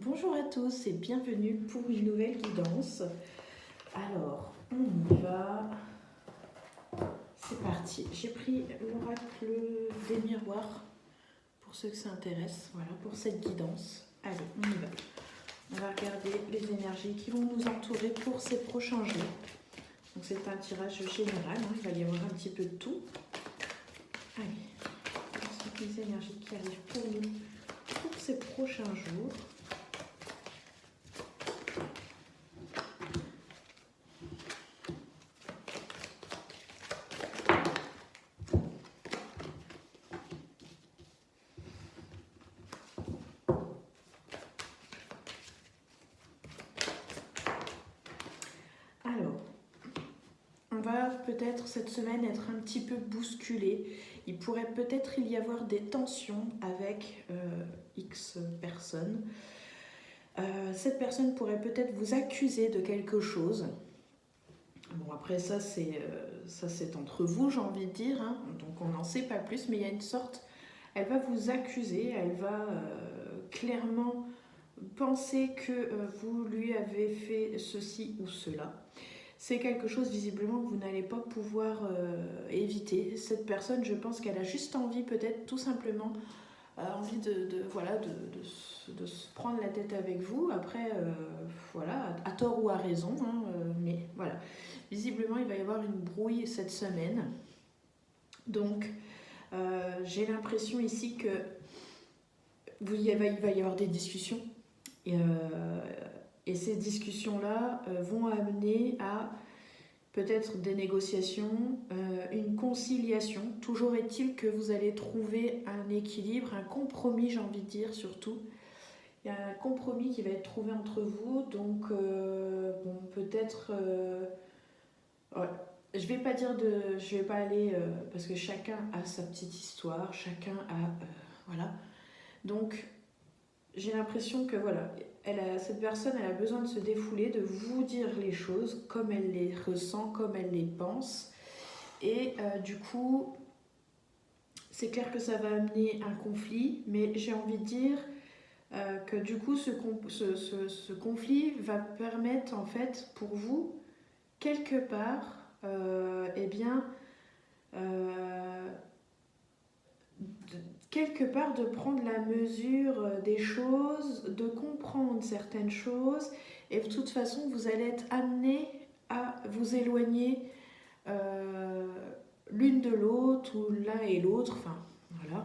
Bonjour à tous et bienvenue pour une nouvelle guidance. Alors, on y va. C'est parti. J'ai pris l'oracle des miroirs pour ceux que ça intéresse. Voilà, pour cette guidance. Allez, on y va. On va regarder les énergies qui vont nous entourer pour ces prochains jours. Donc c'est un tirage général, hein, il va y avoir un petit peu de tout. Allez, voici les énergies qui arrivent pour nous pour ces prochains jours. Alors, on va peut-être cette semaine être un petit peu bousculé. Il pourrait peut-être y avoir des tensions avec X personnes. Cette personne pourrait peut-être vous accuser de quelque chose. Bon, après ça c'est entre vous, j'ai envie de dire, hein. Donc on n'en sait pas plus, mais il y a une sorte... Elle va vous accuser, elle va clairement penser que vous lui avez fait ceci ou cela. C'est quelque chose visiblement que vous n'allez pas pouvoir éviter. Cette personne, je pense qu'elle a juste envie, peut-être tout simplement, envie de se prendre la tête avec vous. Après, voilà, à tort ou à raison, hein, mais voilà. Visiblement, il va y avoir une brouille cette semaine. Donc, j'ai l'impression ici que il va y avoir des discussions. Et ces discussions-là vont amener à peut-être des négociations, une conciliation. Toujours est-il que vous allez trouver un équilibre, un compromis, j'ai envie de dire surtout. Il y a un compromis qui va être trouvé entre vous, donc bon, peut-être... ouais. Je vais pas aller parce que chacun a sa petite histoire, chacun a voilà. Donc j'ai l'impression que voilà, cette personne, elle a besoin de se défouler, de vous dire les choses comme elle les ressent, comme elle les pense. Et du coup, c'est clair que ça va amener un conflit, mais j'ai envie de dire que du coup, ce conflit va permettre en fait pour vous, quelque part, eh bien, quelque part de prendre la mesure des choses, de comprendre certaines choses, et de toute façon vous allez être amené à vous éloigner l'une de l'autre ou l'un et l'autre, enfin voilà.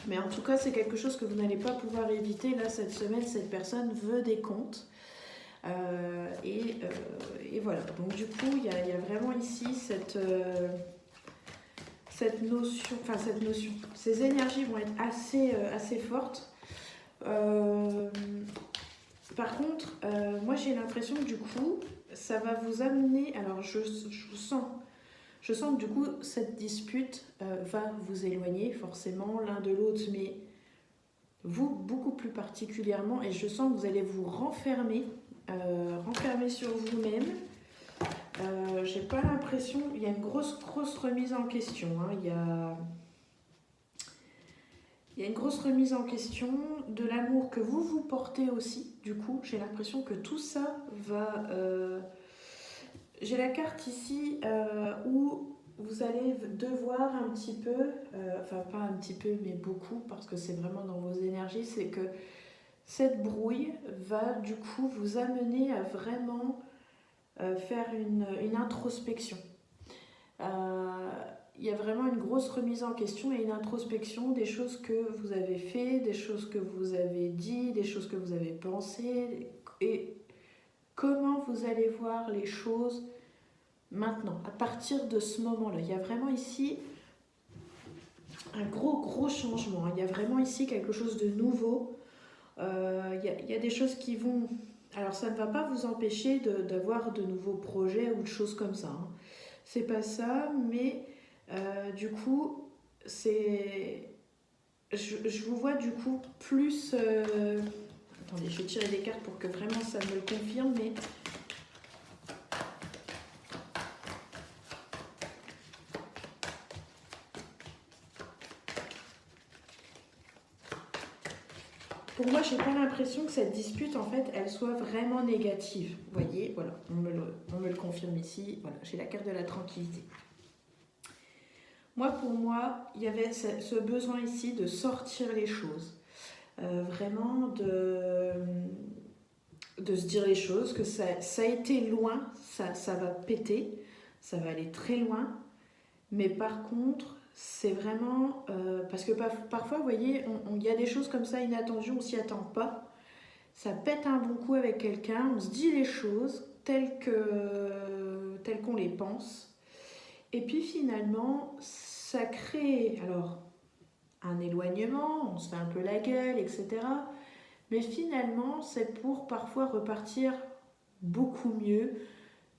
Mais en tout cas c'est quelque chose que vous n'allez pas pouvoir éviter. Là cette semaine, cette personne veut des comptes. Et voilà, donc du coup il y a vraiment ici cette notion, ces énergies vont être assez fortes. Par contre, moi j'ai l'impression que du coup, ça va vous amener, alors je sens que du coup, cette dispute va vous éloigner forcément l'un de l'autre, mais vous beaucoup plus particulièrement, et je sens que vous allez vous renfermer sur vous-même. J'ai pas l'impression, il y a une grosse remise en question, hein. Il y a une grosse remise en question de l'amour que vous portez aussi. Du coup, j'ai l'impression que tout ça va... j'ai la carte ici où vous allez devoir un petit peu, enfin pas un petit peu, mais beaucoup, parce que c'est vraiment dans vos énergies, c'est que cette brouille va du coup vous amener à vraiment faire une introspection. Il y a vraiment une grosse remise en question et une introspection des choses que vous avez fait, des choses que vous avez dit, des choses que vous avez pensées, et comment vous allez voir les choses maintenant, à partir de ce moment-là. Il y a vraiment ici un gros changement. Il y a vraiment ici quelque chose de nouveau. Il y a des choses qui vont... Alors ça ne va pas vous empêcher d'avoir de nouveaux projets ou de choses comme ça, hein. C'est pas ça, mais du coup, c'est... Je vous vois du coup plus... Attendez, je vais tirer des cartes pour que vraiment ça me le confirme, mais... Pour moi, j'ai pas l'impression que cette dispute, en fait, elle soit vraiment négative. Vous voyez, voilà, on me le confirme ici. Voilà, j'ai la carte de la tranquillité. Moi, pour moi, il y avait ce besoin ici de sortir les choses. Vraiment de se dire les choses, que ça a été loin, ça va péter, ça va aller très loin. Mais par contre, c'est vraiment... parce que parfois, vous voyez, il y a des choses comme ça inattendues, on ne s'y attend pas. Ça pète un bon coup avec quelqu'un, on se dit les choses telles qu'on les pense. Et puis finalement, ça crée alors un éloignement, on se fait un peu la gueule, etc. Mais finalement, c'est pour parfois repartir beaucoup mieux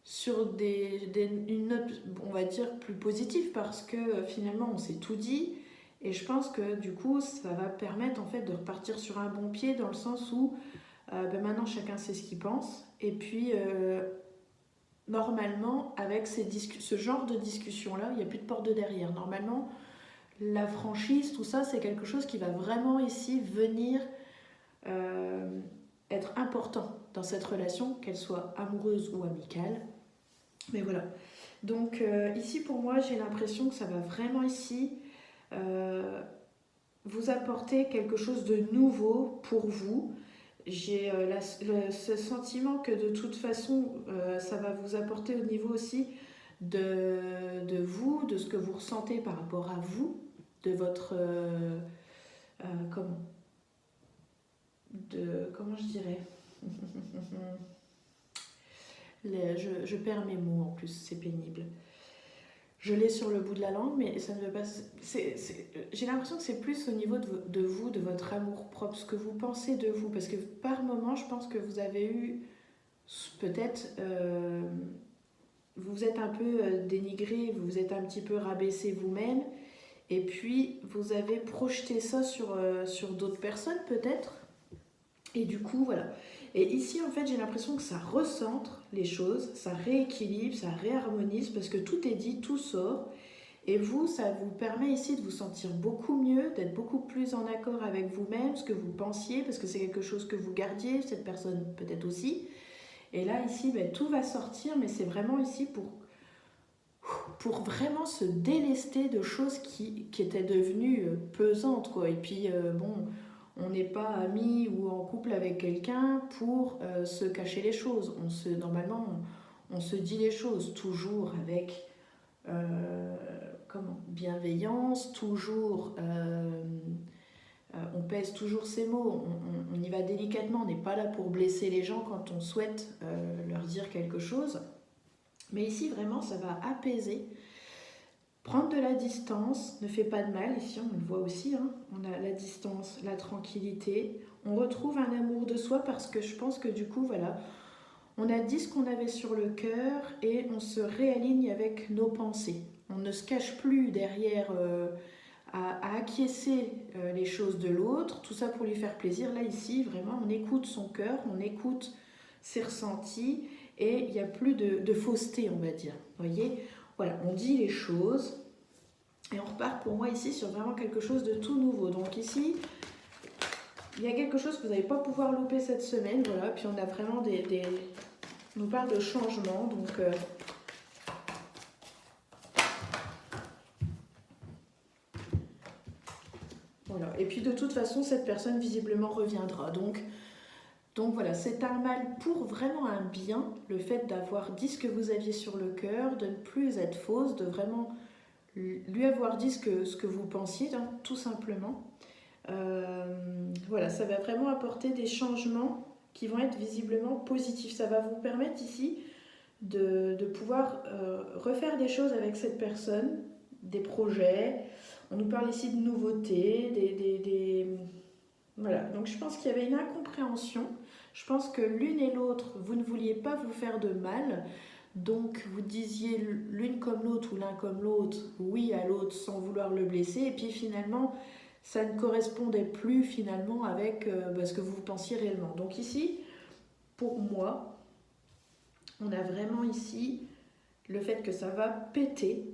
sur une note, on va dire, plus positive parce que finalement, on s'est tout dit. Et je pense que du coup, ça va permettre en fait de repartir sur un bon pied dans le sens où maintenant chacun sait ce qu'il pense. Et puis, normalement, avec ce genre de discussion-là, il n'y a plus de porte de derrière. Normalement, la franchise, tout ça, c'est quelque chose qui va vraiment ici venir être important dans cette relation, qu'elle soit amoureuse ou amicale. Mais voilà. Donc ici, pour moi, j'ai l'impression que ça va vraiment ici vous apporter quelque chose de nouveau pour vous. J'ai ce sentiment que de toute façon, ça va vous apporter au niveau aussi de vous, de ce que vous ressentez par rapport à vous, de votre... comment je dirais je perds mes mots en plus, c'est pénible. Je l'ai sur le bout de la langue, mais ça ne veut pas... j'ai l'impression que c'est plus au niveau de vous, de votre amour propre, ce que vous pensez de vous. Parce que par moment, je pense que vous avez eu peut-être... vous vous êtes un peu dénigré, vous vous êtes un petit peu rabaissé vous-même. Et puis, vous avez projeté ça sur d'autres personnes peut-être. Et du coup, voilà. Et ici, en fait, j'ai l'impression que ça recentre les choses, ça rééquilibre, ça réharmonise, parce que tout est dit, tout sort. Et vous, ça vous permet ici de vous sentir beaucoup mieux, d'être beaucoup plus en accord avec vous-même, ce que vous pensiez, parce que c'est quelque chose que vous gardiez, cette personne peut-être aussi. Et là, ici, ben, tout va sortir, mais c'est vraiment ici pour vraiment se délester de choses qui étaient devenues pesantes, quoi. Et puis, bon... On n'est pas amis ou en couple avec quelqu'un pour se cacher les choses. Normalement, on se dit les choses toujours avec bienveillance, toujours, on pèse toujours ses mots, on y va délicatement, on n'est pas là pour blesser les gens quand on souhaite leur dire quelque chose. Mais ici, vraiment, ça va apaiser. Prendre de la distance ne fait pas de mal, ici on le voit aussi, hein. On a la distance, la tranquillité, on retrouve un amour de soi parce que je pense que du coup, voilà, on a dit ce qu'on avait sur le cœur et on se réaligne avec nos pensées. On ne se cache plus derrière à acquiescer les choses de l'autre, tout ça pour lui faire plaisir. Là, ici, vraiment, on écoute son cœur, on écoute ses ressentis et il n'y a plus de fausseté, on va dire. Vous voyez ? Voilà, on dit les choses et on repart pour moi ici sur vraiment quelque chose de tout nouveau. Donc ici, il y a quelque chose que vous n'allez pas pouvoir louper cette semaine. Voilà, puis on a vraiment on nous parle de changement. Donc, voilà. Et puis de toute façon, cette personne visiblement reviendra. Donc voilà, c'est un mal pour vraiment un bien, le fait d'avoir dit ce que vous aviez sur le cœur, de ne plus être fausse, de vraiment lui avoir dit ce que vous pensiez, hein, tout simplement. Voilà, ça va vraiment apporter des changements qui vont être visiblement positifs. Ça va vous permettre ici de pouvoir refaire des choses avec cette personne, des projets. On nous parle ici de nouveautés, voilà. Donc je pense qu'il y avait une incompréhension. Je pense que l'une et l'autre, vous ne vouliez pas vous faire de mal. Donc vous disiez l'une comme l'autre ou l'un comme l'autre, oui à l'autre sans vouloir le blesser. Et puis finalement, ça ne correspondait plus finalement avec ce que vous pensiez réellement. Donc ici, pour moi, on a vraiment ici le fait que ça va péter,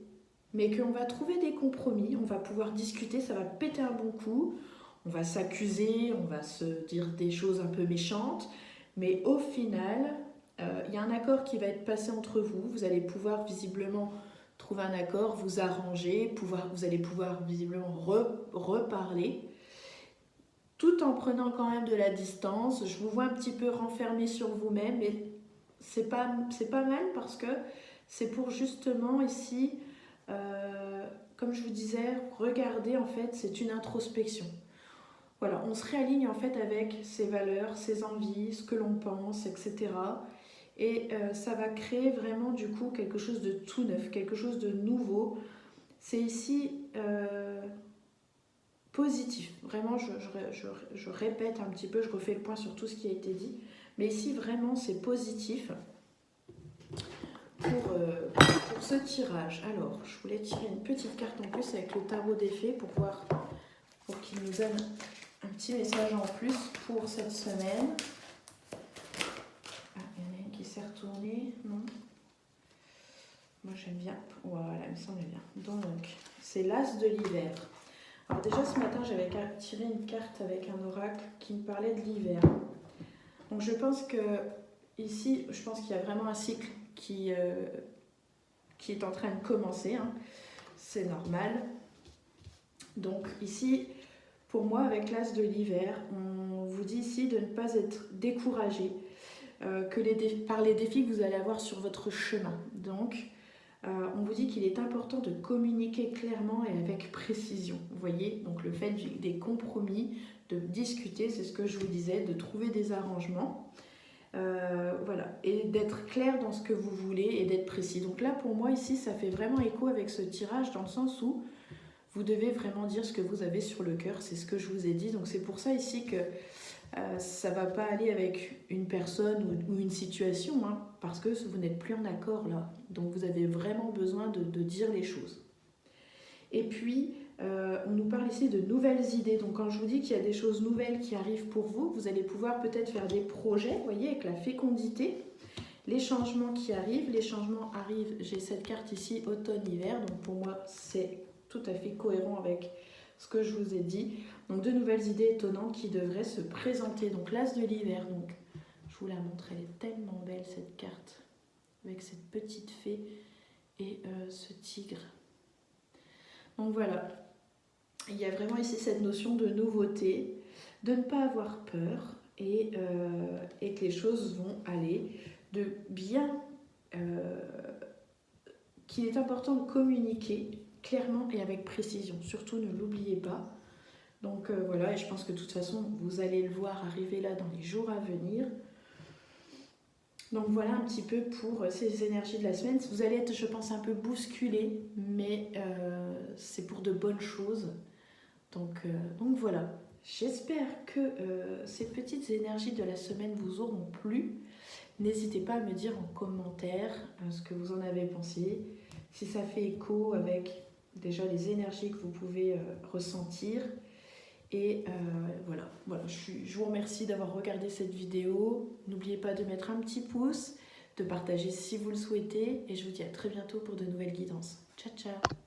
mais qu'on va trouver des compromis, on va pouvoir discuter, ça va péter un bon coup. on va s'accuser, on va se dire des choses un peu méchantes, mais au final, il y a un accord qui va être passé entre vous. Vous allez pouvoir visiblement trouver un accord, vous arranger, vous allez pouvoir visiblement reparler, tout en prenant quand même de la distance. Je vous vois un petit peu renfermé sur vous-même, mais c'est pas mal parce que c'est pour justement ici, comme je vous disais, regarder en fait, c'est une introspection. Voilà, on se réaligne en fait avec ses valeurs, ses envies, ce que l'on pense, etc. Et ça va créer vraiment du coup quelque chose de tout neuf, quelque chose de nouveau. C'est ici positif. Vraiment, je répète un petit peu, je refais le point sur tout ce qui a été dit. Mais ici, vraiment, c'est positif pour ce tirage. Alors, je voulais tirer une petite carte en plus avec le tarot des fées pour qu'il nous donne un petit message en plus pour cette semaine. Ah, il y en a une qui s'est retournée, non? Moi j'aime bien, voilà, il me semble bien. Donc, c'est l'As de l'hiver. Alors déjà ce matin, j'avais tiré une carte avec un oracle qui me parlait de l'hiver. Donc je pense que ici, je pense qu'il y a vraiment un cycle qui est en train de commencer. Hein. C'est normal. Donc ici, pour moi, avec l'As de l'hiver, on vous dit ici de ne pas être découragé par les défis que vous allez avoir sur votre chemin. Donc, on vous dit qu'il est important de communiquer clairement et avec précision. Vous voyez, donc le fait des compromis, de discuter, c'est ce que je vous disais, de trouver des arrangements. Voilà, et d'être clair dans ce que vous voulez et d'être précis. Donc là, pour moi, ici, ça fait vraiment écho avec ce tirage dans le sens où vous devez vraiment dire ce que vous avez sur le cœur, c'est ce que je vous ai dit. Donc c'est pour ça ici que ça ne va pas aller avec une personne ou une situation, hein, parce que vous n'êtes plus en accord là. Donc vous avez vraiment besoin de dire les choses. Et puis, on nous parle ici de nouvelles idées. Donc quand je vous dis qu'il y a des choses nouvelles qui arrivent pour vous, vous allez pouvoir peut-être faire des projets, vous voyez, avec la fécondité. Les changements qui arrivent, j'ai cette carte ici, automne-hiver, donc pour moi c'est tout à fait cohérent avec ce que je vous ai dit. Donc de nouvelles idées étonnantes qui devraient se présenter. Donc l'As de l'hiver, donc je vous la montre, elle est tellement belle cette carte, avec cette petite fée et ce tigre. Donc voilà, il y a vraiment ici cette notion de nouveauté, de ne pas avoir peur et que les choses vont aller, de bien, qu'il est important de communiquer clairement et avec précision. Surtout, ne l'oubliez pas. Donc voilà, et je pense que de toute façon, vous allez le voir arriver là dans les jours à venir. Donc voilà un petit peu pour ces énergies de la semaine. Vous allez être, je pense, un peu bousculé, mais c'est pour de bonnes choses. Donc voilà. J'espère que ces petites énergies de la semaine vous auront plu. N'hésitez pas à me dire en commentaire ce que vous en avez pensé, si ça fait écho avec déjà les énergies que vous pouvez ressentir. Et voilà. Je vous remercie d'avoir regardé cette vidéo. N'oubliez pas de mettre un petit pouce, de partager si vous le souhaitez. Et je vous dis à très bientôt pour de nouvelles guidances. Ciao, ciao!